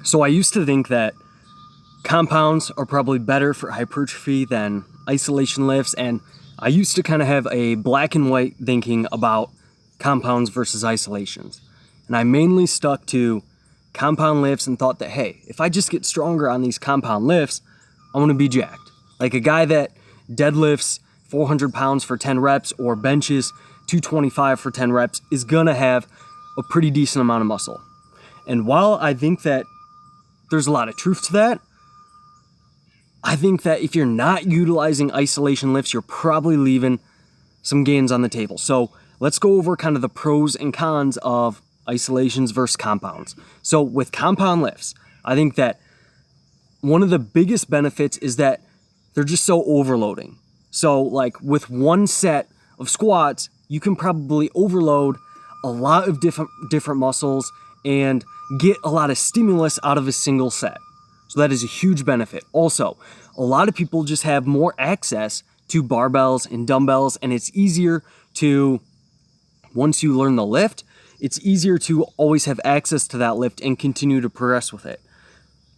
So I used to think that compounds are probably better for hypertrophy than isolation lifts, and I used to kind of have a black and white thinking about compounds versus isolations. And I mainly stuck to compound lifts and thought that, hey, if I just get stronger on these compound lifts, I'm gonna be jacked. Like a guy that deadlifts 400 pounds for 10 reps or benches 225 for 10 reps is gonna have a pretty decent amount of muscle. And while I think that there's a lot of truth to that, I think that if you're not utilizing isolation lifts, you're probably leaving some gains on the table. So let's go over kind of the pros and cons of isolations versus compounds. So with compound lifts, I think that one of the biggest benefits is that they're just so overloading. So like with one set of squats, you can probably overload a lot of different muscles and get a lot of stimulus out of a single set. So that is a huge benefit. Also, a lot of people just have more access to barbells and dumbbells, and it's easier to, once you learn the lift, it's easier to always have access to that lift and continue to progress with it.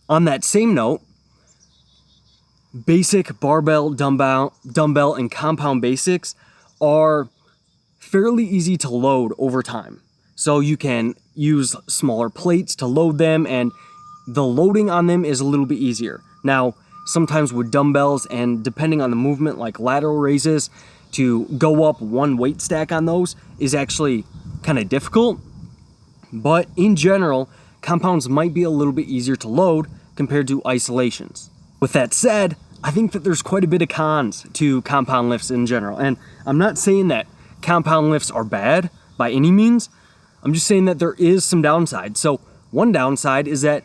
On that same note, basic barbell, dumbbell, and compound basics are fairly easy to load over time. So you can use smaller plates to load them, and the loading on them is a little bit easier. Now, sometimes with dumbbells and depending on the movement, like lateral raises, to go up one weight stack on those is actually kind of difficult. But in general, compounds might be a little bit easier to load compared to isolations. With that said, I think that there's quite a bit of cons to compound lifts in general. And I'm not saying that compound lifts are bad by any means. I'm just saying that there is some downside. So one downside is that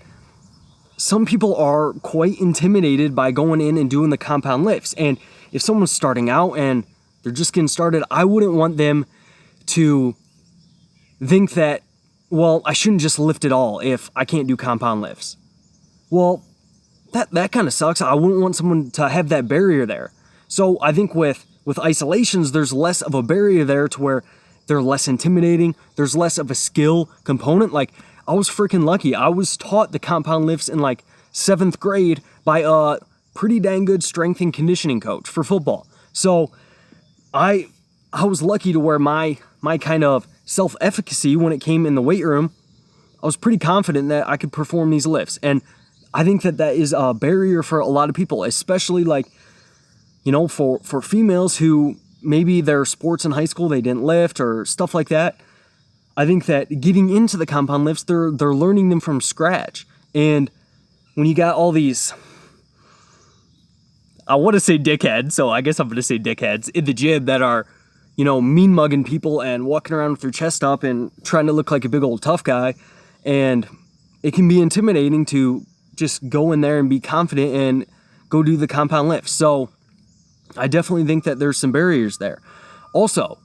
some people are quite intimidated by going in and doing the compound lifts. And if someone's starting out and they're just getting started, I wouldn't want them to think that, well, I shouldn't just lift at all if I can't do compound lifts. Well, that kind of sucks. I wouldn't want someone to have that barrier there. So I think with isolations, there's less of a barrier there to where they're less intimidating. There's less of a skill component. Like, I was freaking lucky. I was taught the compound lifts in like 7th grade by a pretty dang good strength and conditioning coach for football. So I was lucky to where my kind of self-efficacy when it came in the weight room, I was pretty confident that I could perform these lifts. And I think that is a barrier for a lot of people, especially like, you know, for females who maybe their sports in high school, they didn't lift or stuff like that. I think that getting into the compound lifts, they're learning them from scratch. And when you got all these, I want to say dickheads, so I guess I'm going to say dickheads in the gym that are, you know, mean mugging people and walking around with their chest up and trying to look like a big old tough guy. And it can be intimidating to just go in there and be confident and go do the compound lifts. So I definitely think that there's some barriers there. Also,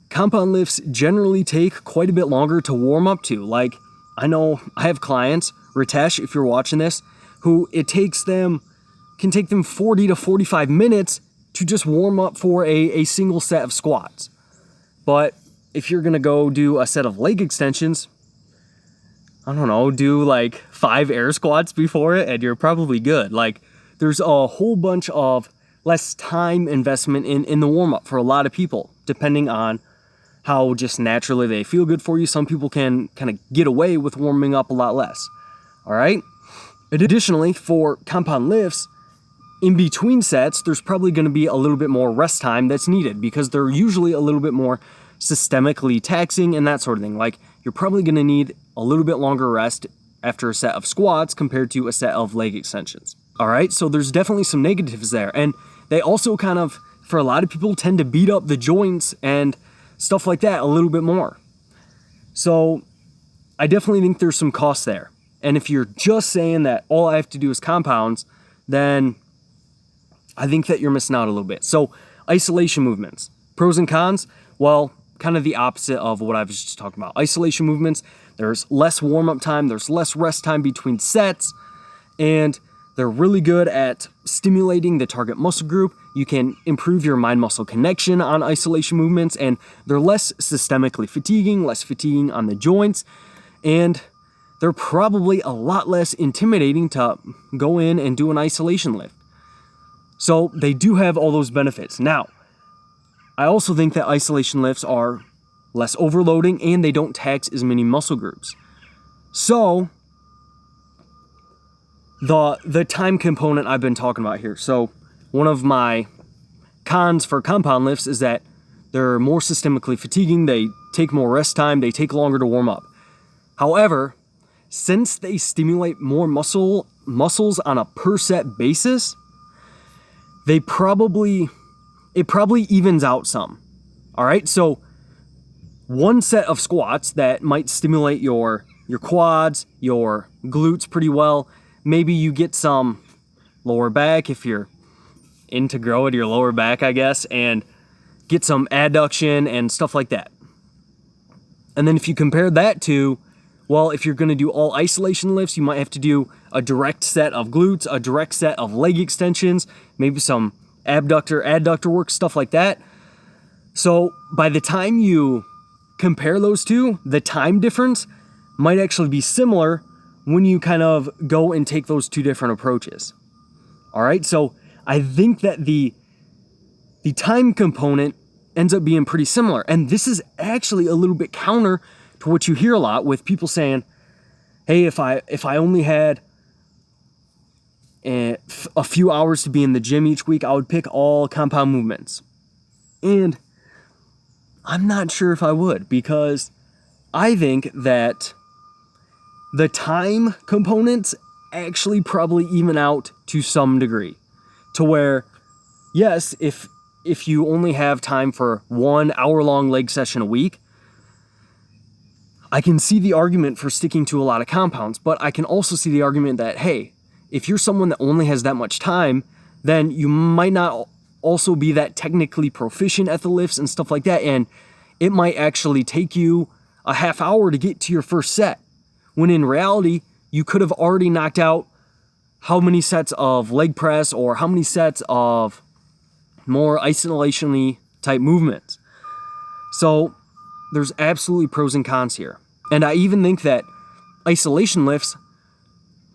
compound lifts generally take quite a bit longer to warm up to. Like, I know I have clients, Ritesh, if you're watching this, who can take them 40 to 45 minutes to just warm up for a single set of squats. But if you're gonna go do a set of leg extensions, I don't know, do like 5 air squats before it and you're probably good. Like, there's a whole bunch of less time investment in the warm up for a lot of people, depending on how just naturally they feel good for you. Some people can kind of get away with warming up a lot less. All right. Additionally, for compound lifts, in between sets, there's probably going to be a little bit more rest time that's needed because they're usually a little bit more systemically taxing and that sort of thing. Like, you're probably going to need a little bit longer rest after a set of squats compared to a set of leg extensions. All right. So there's definitely some negatives there. And they also kind of, for a lot of people, tend to beat up the joints and stuff like that a little bit more. So I definitely think there's some costs there. And if you're just saying that all I have to do is compounds, then I think that you're missing out a little bit. So isolation movements, pros and cons, well, kind of the opposite of what I was just talking about. Isolation movements, there's less warm-up time, there's less rest time between sets, and they're really good at stimulating the target muscle group. You can improve your mind-muscle connection on isolation movements, and they're less systemically fatiguing, less fatiguing on the joints, and they're probably a lot less intimidating to go in and do an isolation lift. So they do have all those benefits. Now, I also think that isolation lifts are less overloading and they don't tax as many muscle groups. So the time component I've been talking about here. So one of my cons for compound lifts is that they're more systemically fatiguing, they take more rest time, they take longer to warm up. However, since they stimulate more muscles on a per set basis, it probably evens out some. All right, so one set of squats that might stimulate your quads, your glutes pretty well. Maybe you get some lower back if you're into growing your lower back, I guess, and get some adduction and stuff like that. And then if you compare that to, well, if you're going to do all isolation lifts, you might have to do a direct set of glutes, a direct set of leg extensions, maybe some adductor work, stuff like that. So by the time you compare those two, the time difference might actually be similar when you kind of go and take those two different approaches. All right, so I think that the time component ends up being pretty similar. And this is actually a little bit counter to what you hear a lot with people saying, hey, if I only had a few hours to be in the gym each week, I would pick all compound movements. And I'm not sure if I would, because I think that the time components actually probably even out to some degree, to where, yes, if you only have time for 1 hour-long leg session a week, I can see the argument for sticking to a lot of compounds, but I can also see the argument that, hey, if you're someone that only has that much time, then you might not also be that technically proficient at the lifts and stuff like that, and it might actually take you a half hour to get to your first set, when in reality, you could have already knocked out how many sets of leg press or how many sets of more isolation-y type movements. So there's absolutely pros and cons here. And I even think that isolation lifts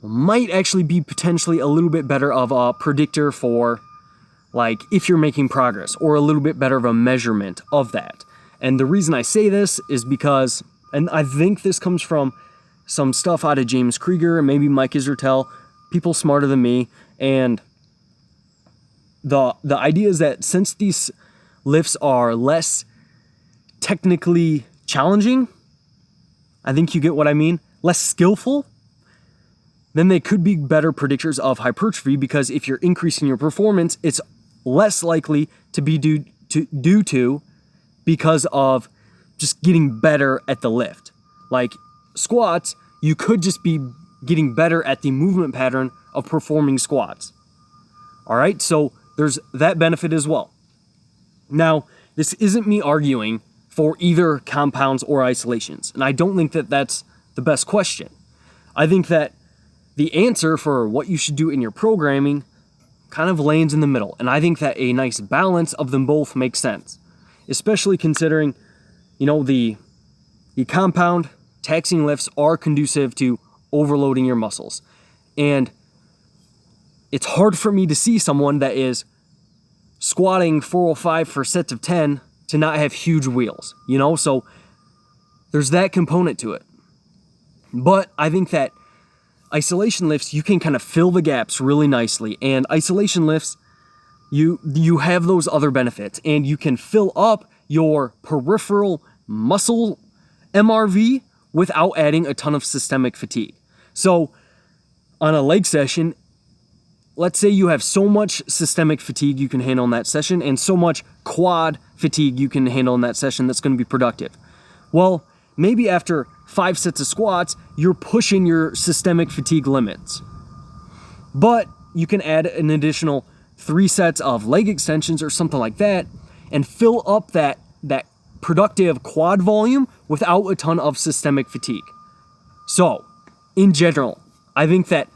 might actually be potentially a little bit better of a predictor for, like, if you're making progress, or a little bit better of a measurement of that. And the reason I say this is because, and I think this comes from some stuff out of James Krieger and maybe Mike Isertel, people smarter than me, and the idea is that since these lifts are less technically challenging, I think you get what I mean, less skillful, then they could be better predictors of hypertrophy, because if you're increasing your performance, it's less likely to be due to because of just getting better at the lift. Like squats, you could just be getting better at the movement pattern of performing squats. All right, so there's that benefit as well. Now, this isn't me arguing for either compounds or isolations, and I don't think that that's the best question. I think that the answer for what you should do in your programming kind of lands in the middle, and I think that a nice balance of them both makes sense, especially considering, the compound taxing lifts are conducive to overloading your muscles. And it's hard for me to see someone that is squatting 405 for sets of 10 to not have huge wheels, So there's that component to it. But I think that isolation lifts, you can kind of fill the gaps really nicely. And isolation lifts, you have those other benefits, and you can fill up your peripheral muscle MRV without adding a ton of systemic fatigue. So on a leg session, let's say you have so much systemic fatigue you can handle in that session and so much quad fatigue you can handle in that session that's going to be productive. Well, maybe after 5 sets of squats, you're pushing your systemic fatigue limits. But you can add an additional 3 sets of leg extensions or something like that and fill up that productive quad volume without a ton of systemic fatigue. So, in general, I think that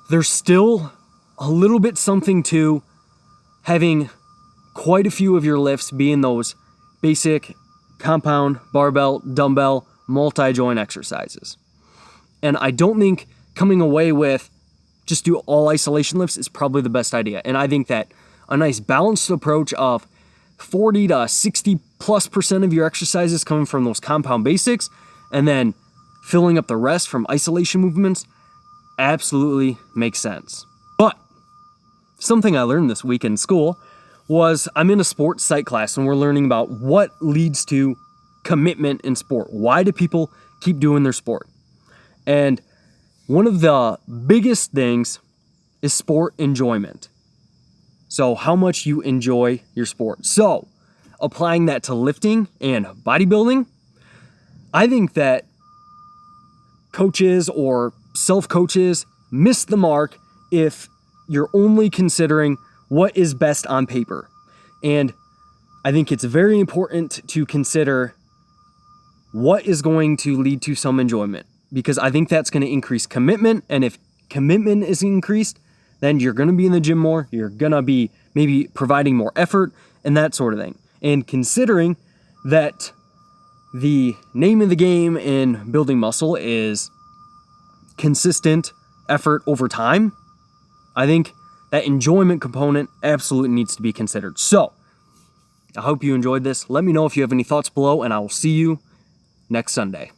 there's still a little bit something to having quite a few of your lifts be in those basic compound, barbell, dumbbell, multi-joint exercises. And I don't think coming away with just do all isolation lifts is probably the best idea. And I think that a nice balanced approach of 40 to 60+% of your exercises coming from those compound basics and then filling up the rest from isolation movements absolutely makes sense. But something I learned this week in school was I'm in a sports psych class and we're learning about what leads to commitment in sport. Why do people keep doing their sport? And one of the biggest things is sport enjoyment. So how much you enjoy your sport. So applying that to lifting and bodybuilding, I think that coaches or self-coaches miss the mark if you're only considering what is best on paper. And I think it's very important to consider what is going to lead to some enjoyment, because I think that's going to increase commitment. And if commitment is increased, then you're going to be in the gym more. You're going to be maybe providing more effort and that sort of thing. And considering that the name of the game in building muscle is consistent effort over time, I think that enjoyment component absolutely needs to be considered. So I hope you enjoyed this. Let me know if you have any thoughts below, and I will see you next Sunday.